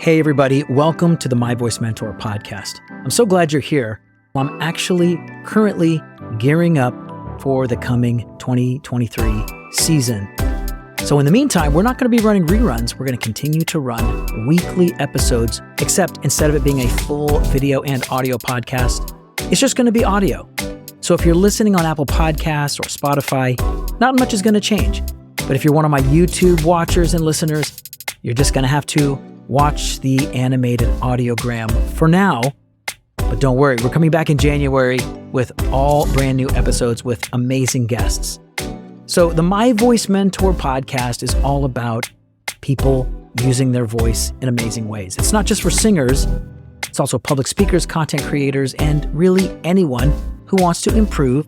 Hey, everybody. Welcome to the My Voice Mentor podcast. I'm so glad you're here. I'm actually currently gearing up for the coming 2023 season. So in the meantime, we're not going to be running reruns. We're going to continue to run weekly episodes, except instead of it being a full video and audio podcast, it's just going to be audio. So if you're listening on Apple Podcasts or Spotify, not much is going to change. But if you're one of my YouTube watchers and listeners, you're just going to have to watch the animated audiogram for now. But don't worry, we're coming back in January with all brand new episodes with amazing guests. So the My Voice Mentor podcast is all about people using their voice in amazing ways. It's not just for singers, it's also public speakers, content creators, and really anyone who wants to improve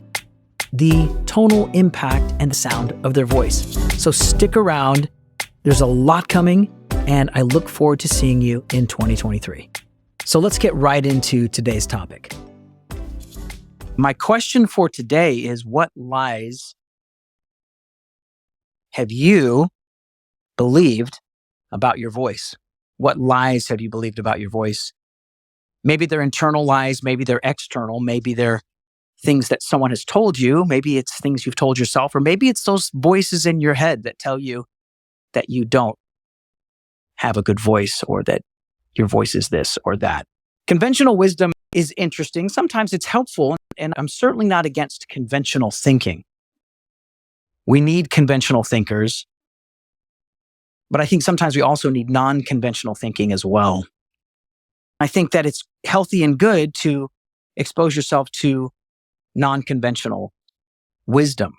the tonal impact and the sound of their voice. So stick around. There's a lot coming, and I look forward to seeing you in 2023. So let's get right into today's topic. My question for today is, what lies have you believed about your voice? What lies have you believed about your voice? Maybe they're internal lies, maybe they're external, maybe they're things that someone has told you, maybe it's things you've told yourself, or maybe it's those voices in your head that tell you that you don't have a good voice or that your voice is this or that. Conventional wisdom is interesting. Sometimes it's helpful, and I'm certainly not against conventional thinking. We need conventional thinkers, but I think sometimes we also need non-conventional thinking as well. I think that it's healthy and good to expose yourself to non-conventional wisdom,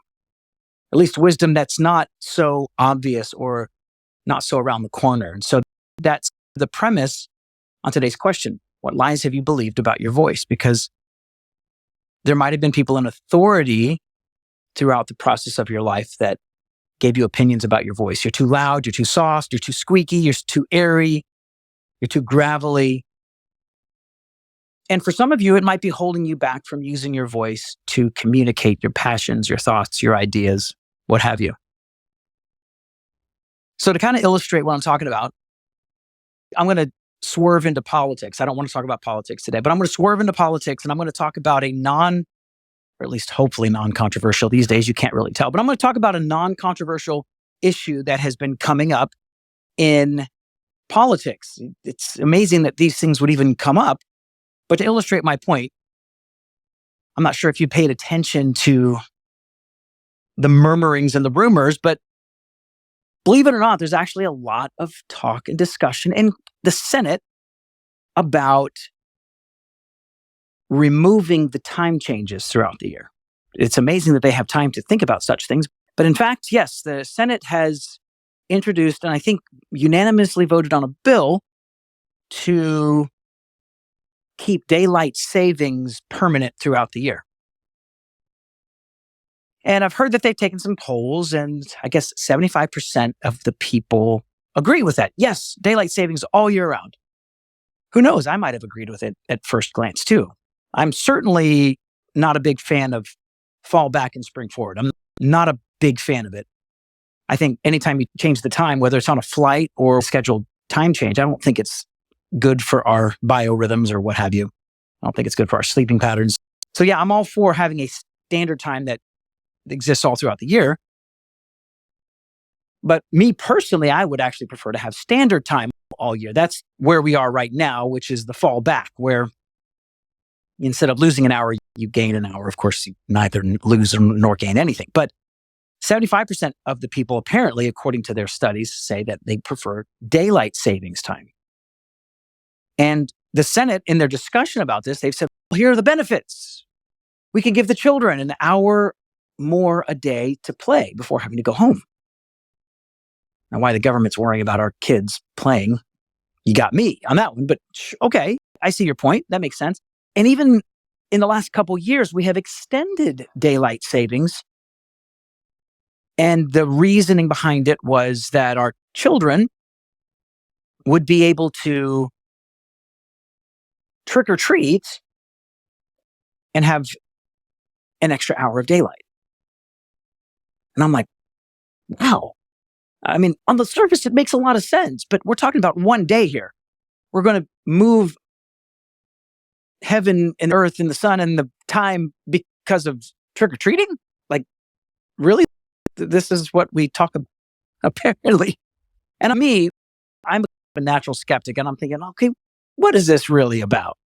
at least wisdom that's not so obvious or not so around the corner. And so that's the premise on today's question. What lies have you believed about your voice? Because there might have been people in authority throughout the process of your life that gave you opinions about your voice. You're too loud, you're too soft, you're too squeaky, you're too airy, you're too gravelly. And for some of you, it might be holding you back from using your voice to communicate your passions, your thoughts, your ideas, what have you. So to kind of illustrate what I'm talking about, I'm going to swerve into politics. I don't want to talk about politics today, but I'm going to swerve into politics, and I'm going to talk about a or at least hopefully non-controversial. These days, you can't really tell, but I'm going to talk about a non-controversial issue that has been coming up in politics. It's amazing that these things would even come up. But to illustrate my point, I'm not sure if you paid attention to the murmurings and the rumors, but believe it or not, there's actually a lot of talk and discussion in the Senate about removing the time changes throughout the year. It's amazing that they have time to think about such things. But in fact, yes, the Senate has introduced, and I think unanimously voted on, a bill to keep daylight savings permanent throughout the year. And I've heard that they've taken some polls, and I guess 75% of the people agree with that. Yes, daylight savings all year round. Who knows? I might have agreed with it at first glance too. I'm certainly not a big fan of fall back and spring forward. I'm not a big fan of it. I think anytime you change the time, whether it's on a flight or scheduled time change, I don't think it's good for our biorhythms or what have you. I don't think it's good for our sleeping patterns. So yeah, I'm all for having a standard time that exists all throughout the year. But me personally, I would actually prefer to have standard time all year. That's where we are right now, which is the fall back, where instead of losing an hour, you gain an hour. Of course, you neither lose nor gain anything. But 75% of the people, apparently, according to their studies, say that they prefer daylight savings time. And the Senate, in their discussion about this, they've said, well, here are the benefits. We can give the children an hour more a day to play before having to go home. Now, why the government's worrying about our kids playing, you got me on that one. But okay, I see your point. That makes sense. And even in the last couple of years, we have extended daylight savings. And the reasoning behind it was that our children would be able to trick or treat and have an extra hour of daylight. And I'm like, wow. I mean, on the surface, it makes a lot of sense, but we're talking about one day here. we're going to move heaven and earth and the sun and the time because of trick or treating? Like, really? This is what we talk about, apparently. And me, I'm a natural skeptic, and I'm thinking, okay, what is this really about?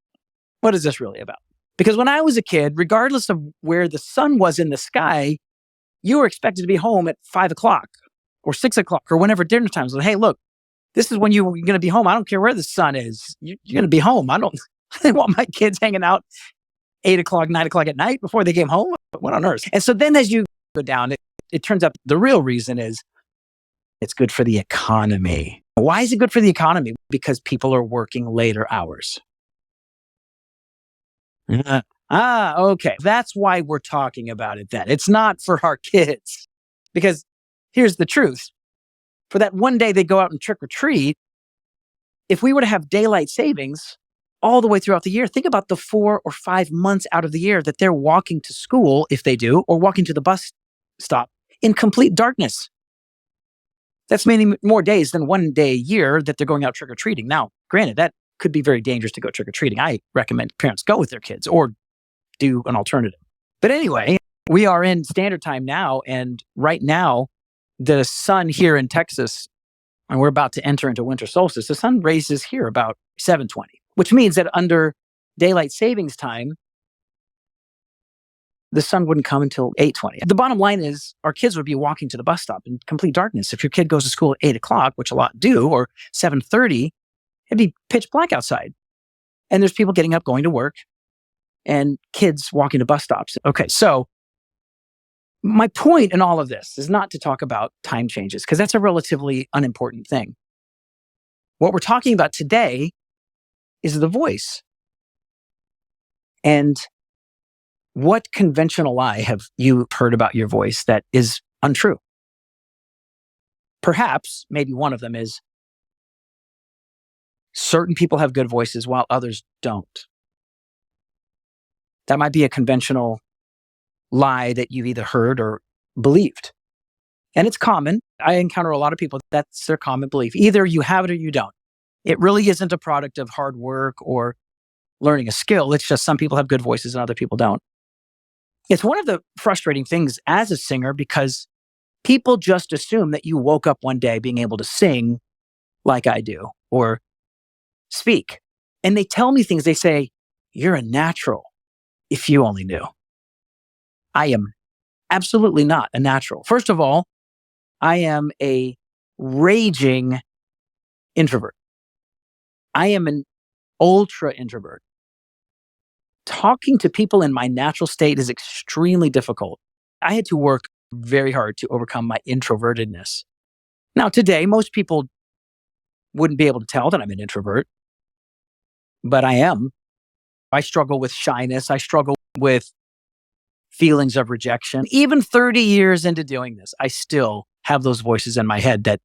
What is this really about? Because when I was a kid, regardless of where the sun was in the sky, you were expected to be home at 5 o'clock or 6 o'clock or whenever dinner time was. Hey, look, this is when you're going to be home. I don't care where the sun is. You're going to be home. I don't want my kids hanging out 8 o'clock, 9 o'clock at night before they came home. What on earth? And so then as you go down, it turns out the real reason is it's good for the economy. Why is it good for the economy? Because people are working later hours. Okay. That's why we're talking about it then. It's not for our kids. Because here's the truth. For that one day they go out and trick or treat, if we were to have daylight savings all the way throughout the year, think about the 4 or 5 months out of the year that they're walking to school, if they do, or walking to the bus stop in complete darkness. That's many more days than one day a year that they're going out trick or treating. Now, granted, that could be very dangerous to go trick or treating. I recommend parents go with their kids or do an alternative. But anyway, we are in standard time now. And right now, the sun here in Texas, and we're about to enter into winter solstice, the sun raises here about 7:20, which means that under daylight savings time, the sun wouldn't come until 8:20. The bottom line is our kids would be walking to the bus stop in complete darkness. If your kid goes to school at 8 o'clock, which a lot do, or 7:30, it'd be pitch black outside. And there's people getting up, going to work, and kids walking to bus stops. Okay, so my point in all of this is not to talk about time changes, because that's a relatively unimportant thing. What we're talking about today is the voice. And what conventional lie have you heard about your voice that is untrue? Perhaps, maybe one of them is certain people have good voices while others don't. That might be a conventional lie that you've either heard or believed. And it's common. I encounter a lot of people, that's their common belief. Either you have it or you don't. It really isn't a product of hard work or learning a skill. It's just some people have good voices and other people don't. It's one of the frustrating things as a singer, because people just assume that you woke up one day being able to sing like I do or speak. And they tell me things. They say, you're a natural. If you only knew. I am absolutely not a natural. First of all, I am a raging introvert. I am an ultra introvert. Talking to people in my natural state is extremely difficult. I had to work very hard to overcome my introvertedness. Now, today, most people wouldn't be able to tell that I'm an introvert, but I am. I struggle with shyness. I struggle with feelings of rejection. Even 30 years into doing this, I still have those voices in my head that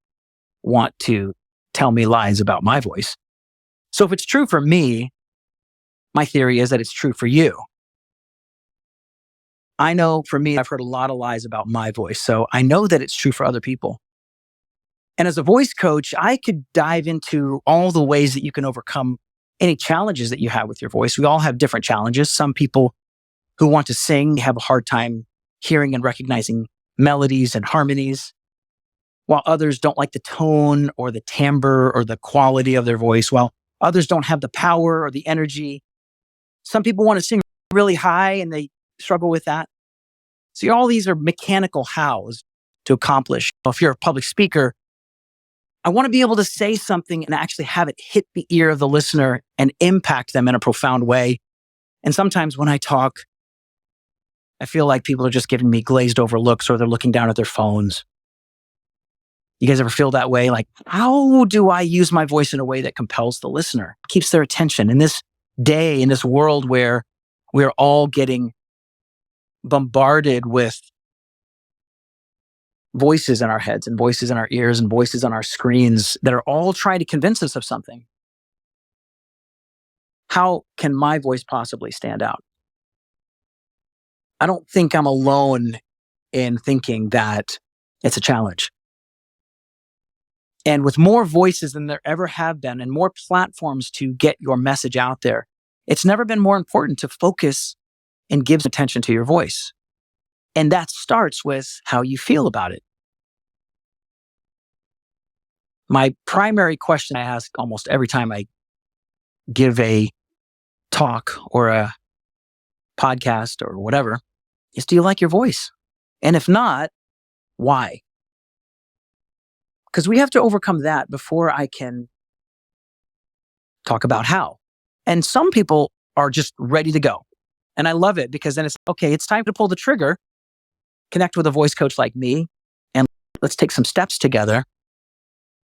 want to tell me lies about my voice. So if it's true for me, my theory is that it's true for you. I know for me, I've heard a lot of lies about my voice, so I know that it's true for other people. And as a voice coach, I could dive into all the ways that you can overcome any challenges that you have with your voice. We all have different challenges. Some people who want to sing have a hard time hearing and recognizing melodies and harmonies, while others don't like the tone or the timbre or the quality of their voice, while others don't have the power or the energy. Some people want to sing really high and they struggle with that. So all these are mechanical hows to accomplish. If you're a public speaker, I want to be able to say something and actually have it hit the ear of the listener and impact them in a profound way. And sometimes when I talk, I feel like people are just giving me glazed over looks, or they're looking down at their phones. You guys ever feel that way? Like, how do I use my voice in a way that compels the listener, keeps their attention in this day, in this world where we're all getting bombarded with voices in our heads and voices in our ears and voices on our screens that are all trying to convince us of something? How can my voice possibly stand out? I don't think I'm alone in thinking that it's a challenge. And with more voices than there ever have been and more platforms to get your message out there, it's never been more important to focus and give attention to your voice. And that starts with how you feel about it. My primary question I ask almost every time I give a talk or a podcast or whatever is, do you like your voice? And if not, why? Because we have to overcome that before I can talk about how. And some people are just ready to go. And I love it because then it's, okay, it's time to pull the trigger, connect with a voice coach like me, and let's take some steps together.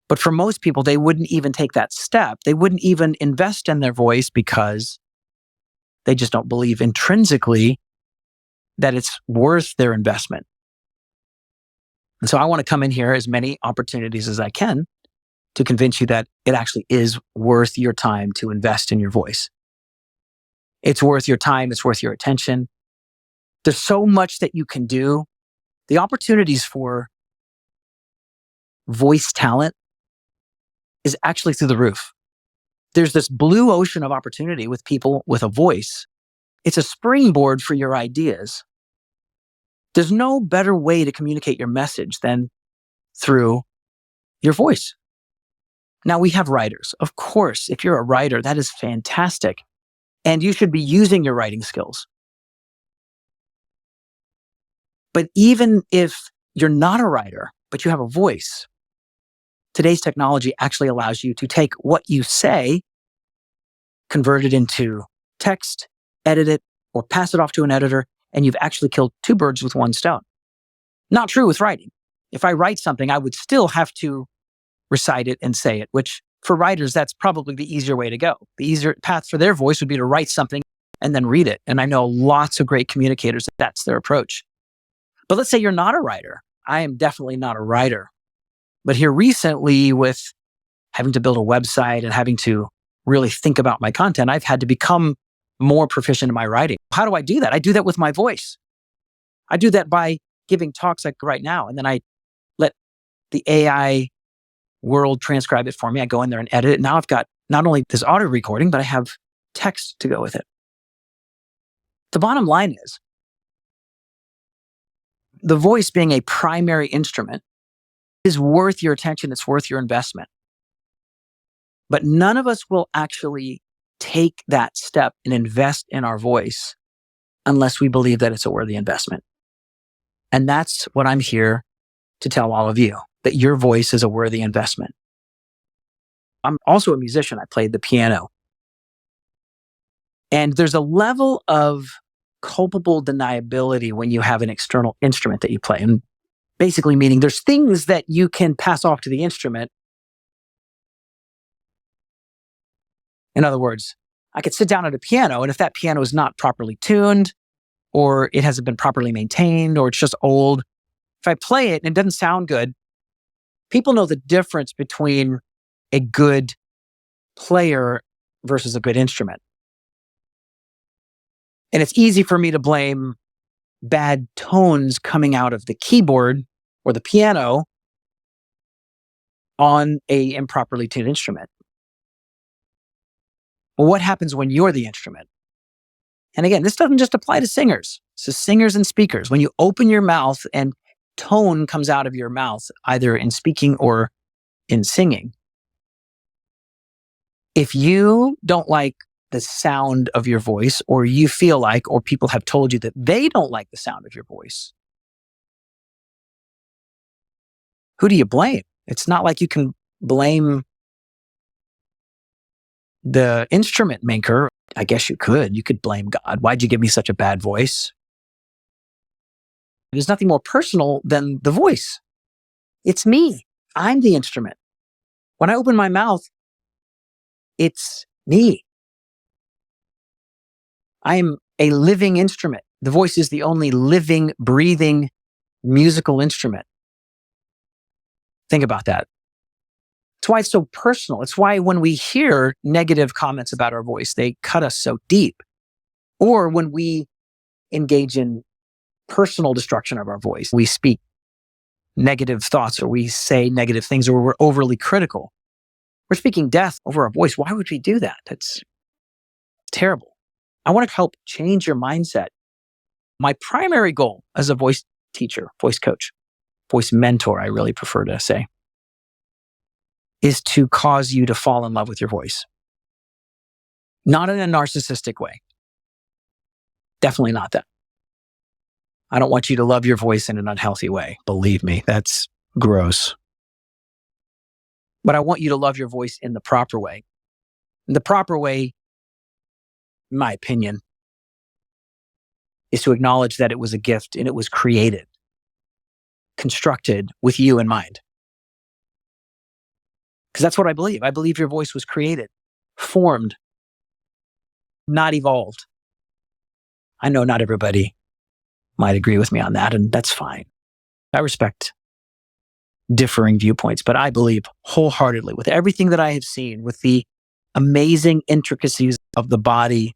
But for most people, they wouldn't even take that step. They wouldn't even invest in their voice because they just don't believe intrinsically that it's worth their investment. And so I want to come in here as many opportunities as I can to convince you that it actually is worth your time to invest in your voice. It's worth your time. It's worth your attention. There's so much that you can do. The opportunities for voice talent is actually through the roof. There's this blue ocean of opportunity with people with a voice. It's a springboard for your ideas. There's no better way to communicate your message than through your voice. Now, we have writers. Of course, if you're a writer, that is fantastic. And you should be using your writing skills. But even if you're not a writer, but you have a voice, today's technology actually allows you to take what you say, convert it into text, edit it, or pass it off to an editor, and you've actually killed two birds with one stone. Not true with writing. If I write something, I would still have to recite it and say it, which for writers, that's probably the easier way to go. The easier path for their voice would be to write something and then read it. And I know lots of great communicators, that's their approach. But let's say you're not a writer. I am definitely not a writer. But here recently, with having to build a website and having to really think about my content, I've had to become more proficient in my writing. How do I do that? I do that with my voice. I do that by giving talks like right now. And then I let the AI world transcribe it for me. I go in there and edit it. Now I've got not only this audio recording, but I have text to go with it. The bottom line is, the voice being a primary instrument is worth your attention. It's worth your investment. But none of us will actually take that step and invest in our voice unless we believe that it's a worthy investment. And that's what I'm here to tell all of you, that your voice is a worthy investment. I'm also a musician. I played the piano. And there's a level of culpable deniability when you have an external instrument that you play. And basically meaning there's things that you can pass off to the instrument. In other words, I could sit down at a piano, and if that piano is not properly tuned, or it hasn't been properly maintained, or it's just old, if I play it and it doesn't sound good, people know the difference between a good player versus a good instrument. And it's easy for me to blame bad tones coming out of the keyboard or the piano on a improperly tuned instrument. Well, what happens when you're the instrument? And again, this doesn't just apply to singers. So singers and speakers, when you open your mouth and tone comes out of your mouth, either in speaking or in singing, if you don't like the sound of your voice, or you feel like, or people have told you that they don't like the sound of your voice, who do you blame? It's not like you can blame the instrument maker. I guess you could. You could blame God. Why'd you give me such a bad voice? There's nothing more personal than the voice. It's me. I'm the instrument. When I open my mouth, it's me. I am a living instrument. The voice is the only living, breathing musical instrument. Think about that. It's why it's so personal. It's why when we hear negative comments about our voice, they cut us so deep. Or when we engage in personal destruction of our voice, we speak negative thoughts, or we say negative things, or we're overly critical. We're speaking death over our voice. Why would we do that? That's terrible. I want to help change your mindset. My primary goal as a voice teacher, voice coach, voice mentor, I really prefer to say, is to cause you to fall in love with your voice. Not in a narcissistic way. Definitely not that. I don't want you to love your voice in an unhealthy way. Believe me, that's gross. But I want you to love your voice in the proper way. And the proper way, in my opinion, is to acknowledge that it was a gift and it was created, constructed with you in mind. Because that's what I believe. I believe your voice was created, formed, not evolved. I know not everybody might agree with me on that, and that's fine. I respect differing viewpoints, but I believe wholeheartedly, with everything that I have seen, with the amazing intricacies of the body,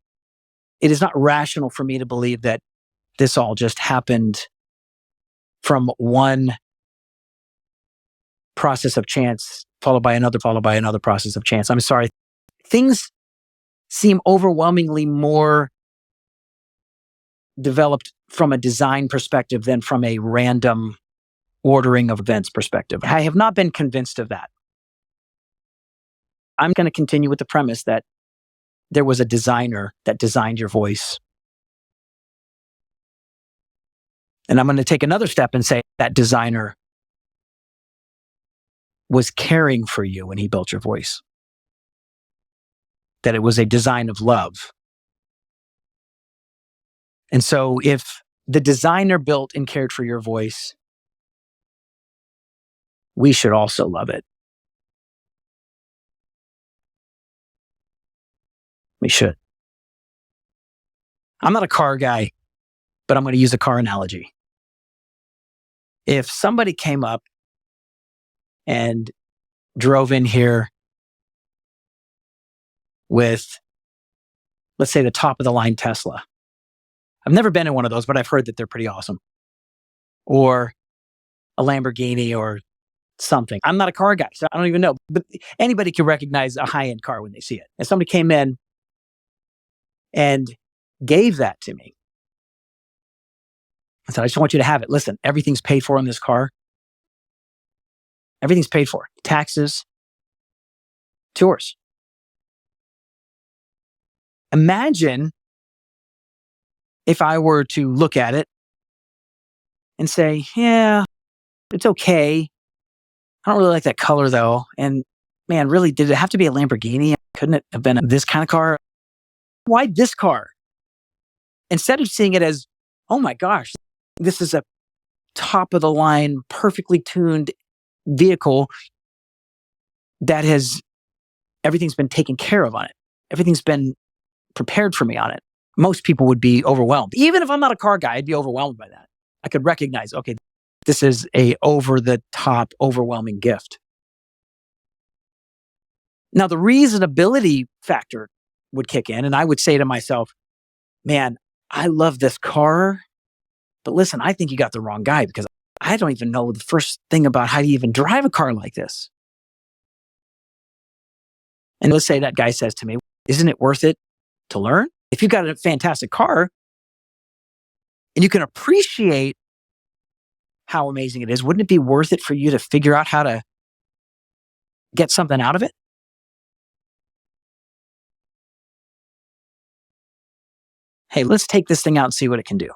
it is not rational for me to believe that this all just happened from one process of chance, followed by another process of chance. I'm sorry. Things seem overwhelmingly more developed from a design perspective than from a random ordering of events perspective. I have not been convinced of that. I'm going to continue with the premise that there was a designer that designed your voice. And I'm going to take another step and say that designer was caring for you when he built your voice. That it was a design of love. And so if the designer built and cared for your voice, we should also love it. We should. I'm not a car guy, but I'm going to use a car analogy. If somebody came up and drove in here with, let's say, the top of the line Tesla. I've never been in one of those, but I've heard that they're pretty awesome. Or a Lamborghini or something. I'm not a car guy, so I don't even know. But anybody can recognize a high-end car when they see it. And somebody came in and gave that to me. I said, I just want you to have it. Listen, everything's paid for in this car. Everything's paid for. Taxes, it's yours. Imagine if I were to look at it and say, yeah, it's okay. I don't really like that color though. And man, really, did it have to be a Lamborghini? Couldn't it have been this kind of car? Why this car? Instead of seeing it as, oh my gosh, this is a top of the line, perfectly tuned vehicle that has, everything's been taken care of on it. Everything's been prepared for me on it. Most people would be overwhelmed. Even if I'm not a car guy, I'd be overwhelmed by that. I could recognize, okay, this is a over the top, overwhelming gift. Now, the reasonability factor would kick in, and I would say to myself, man, I love this car, but listen, I think you got the wrong guy because I don't even know the first thing about how to even drive a car like this. And let's say that guy says to me, isn't it worth it to learn? If you've got a fantastic car and you can appreciate how amazing it is, wouldn't it be worth it for you to figure out how to get something out of it? Hey, let's take this thing out and see what it can do.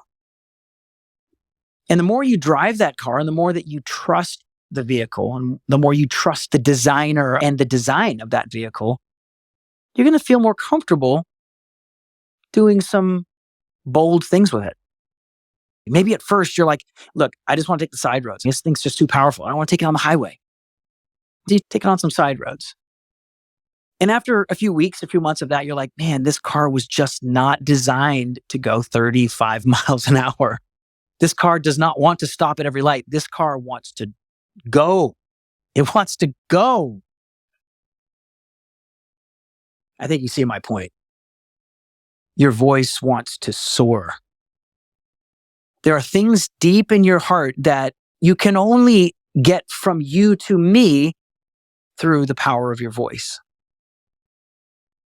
And the more you drive that car and the more that you trust the vehicle and the more you trust the designer and the design of that vehicle, you're going to feel more comfortable doing some bold things with it. Maybe at first you're like, look, I just want to take the side roads. This thing's just too powerful. I don't want to take it on the highway. You take it on some side roads. And after a few weeks, a few months of that, you're like, man, this car was just not designed to go 35 miles an hour. This car does not want to stop at every light. This car wants to go. It wants to go. I think you see my point. Your voice wants to soar. There are things deep in your heart that you can only get from you to me through the power of your voice.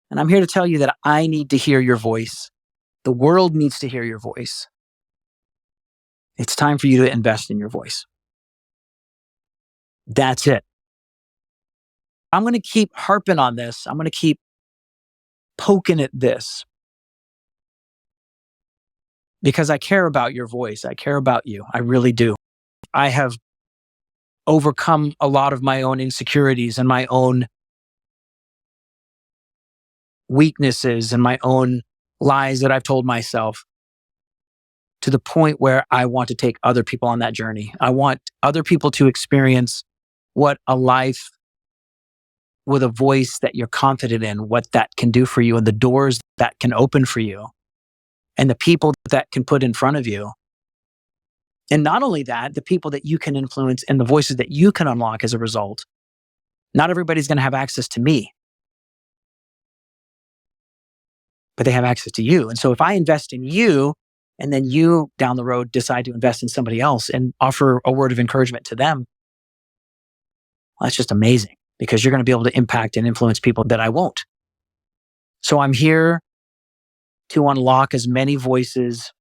And I'm here to tell you that I need to hear your voice. The world needs to hear your voice. It's time for you to invest in your voice. That's it. I'm going to keep harping on this. I'm going to keep poking at this because I care about your voice. I care about you. I really do. I have overcome a lot of my own insecurities and my own weaknesses and my own lies that I've told myself to the point where I want to take other people on that journey. I want other people to experience what a life with a voice that you're confident in, what that can do for you and the doors that can open for you and the people that can put in front of you. And not only that, the people that you can influence and the voices that you can unlock as a result. Not everybody's going to have access to me, but they have access to you. And so if I invest in you and then you down the road decide to invest in somebody else and offer a word of encouragement to them, well, that's just amazing because you're going to be able to impact and influence people that I won't. So I'm here to unlock as many voices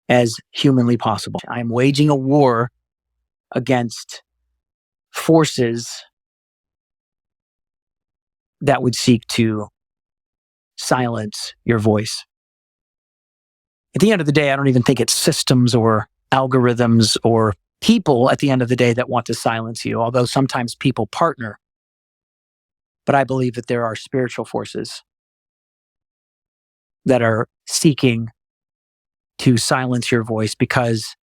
as humanly possible. I am waging a war against forces that would seek to silence your voice. At the end of the day, I don't even think it's systems or algorithms or people at the end of the day that want to silence you, although sometimes people partner. But I believe that there are spiritual forces that are seeking to silence your voice because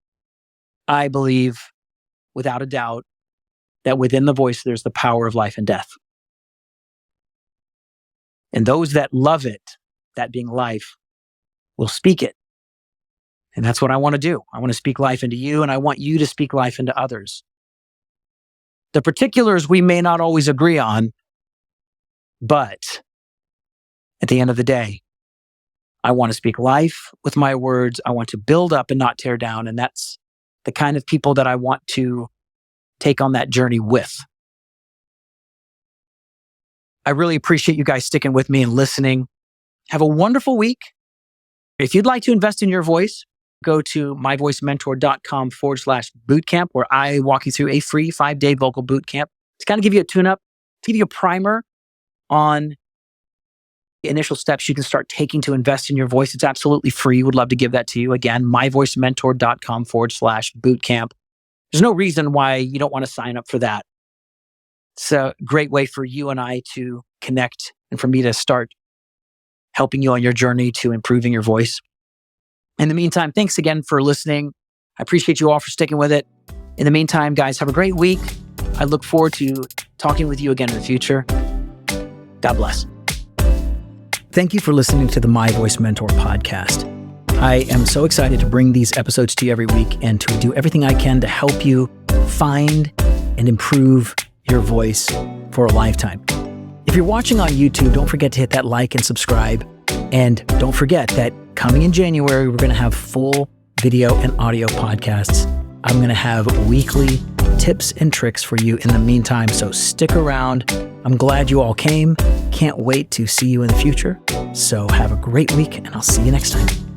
I believe, without a doubt, that within the voice, there's the power of life and death. And those that love it, that being life, will speak it. And that's what I want to do. I want to speak life into you, and I want you to speak life into others. The particulars we may not always agree on, but at the end of the day, I want to speak life with my words. I want to build up and not tear down. And that's the kind of people that I want to take on that journey with. I really appreciate you guys sticking with me and listening. Have a wonderful week. If you'd like to invest in your voice, go to myvoicementor.com/bootcamp, where I walk you through a free 5-day vocal bootcamp to kind of give you a tune-up, to give you a primer on the initial steps you can start taking to invest in your voice. It's absolutely free. Would love to give that to you. Again, myvoicementor.com/bootcamp. There's no reason why you don't want to sign up for that. It's a great way for you and I to connect and for me to start helping you on your journey to improving your voice. In the meantime, thanks again for listening. I appreciate you all for sticking with it. In the meantime, guys, have a great week. I look forward to talking with you again in the future. God bless. Thank you for listening to the My Voice Mentor podcast. I am so excited to bring these episodes to you every week and to do everything I can to help you find and improve your voice for a lifetime. If you're watching on YouTube, don't forget to hit that like and subscribe. And don't forget that coming in January, we're going to have full video and audio podcasts. I'm going to have weekly tips and tricks for you in the meantime. So stick around. I'm glad you all came. Can't wait to see you in the future. So have a great week and I'll see you next time.